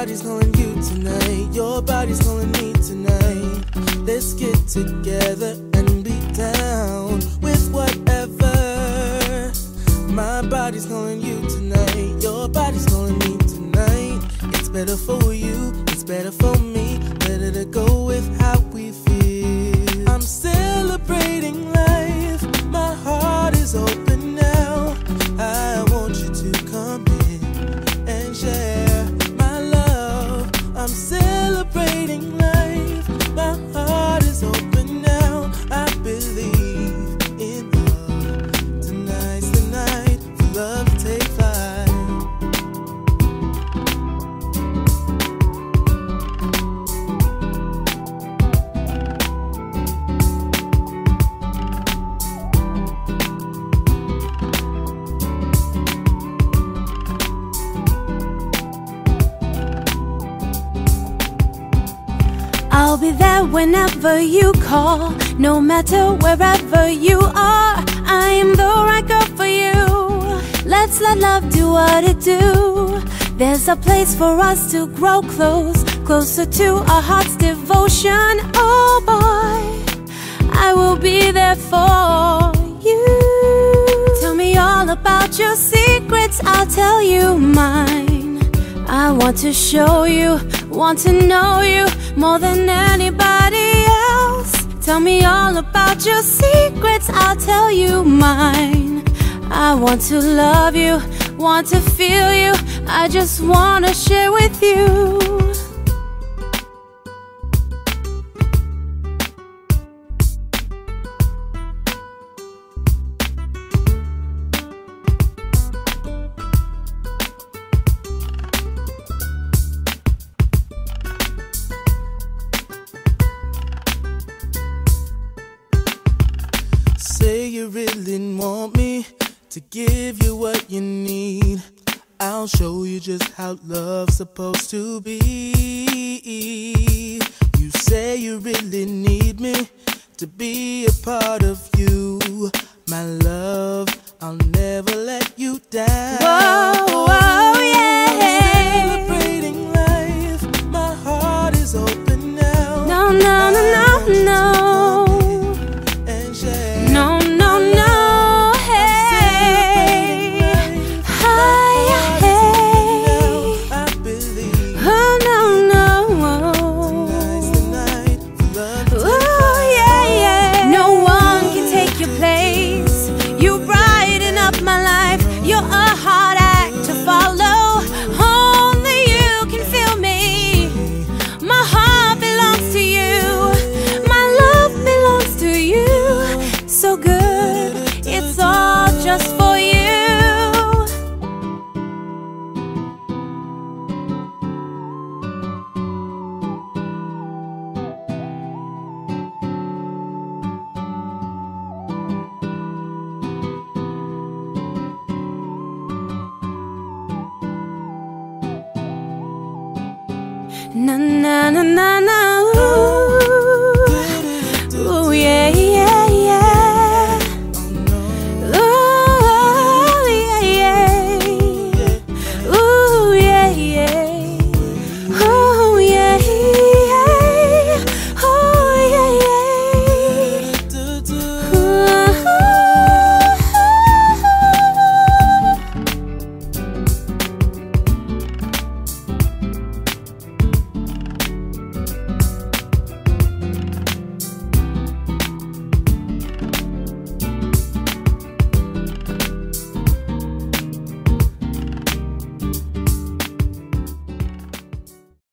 body's calling you tonight. Your body's calling me tonight. Let's get together and be down with whatever. My body's calling you tonight. Your body's calling me tonight. It's better for you, it's better for me. Better to go with how we feel. I'm celebrating life. My heart is open now. I want you to come in and share my love. I'm celebrating life. My heart is open now. I believe in love. Tonight's the night for love to take flight. I'll be there whenever you call, no matter wherever you are. I am the right girl for you. Let's let love do what it do. There's a place for us to grow close, closer to our heart's devotion. Oh boy, I will be there for you. Tell me all about your secrets, I'll tell you mine. I want to show you, want to know you more than anybody else. Tell me all about your secrets, I'll tell you mine. I want to love you, want to feel you. I just want to share with you. Say you really want me to give you what you need. I'll show you just how love's supposed to be. You say you really need me to be a part of you. My love, I'll never let you down. Whoa, whoa, yeah. Celebrating life, my heart is open now. No, no, no, no, no. Just for you. Na na na na na.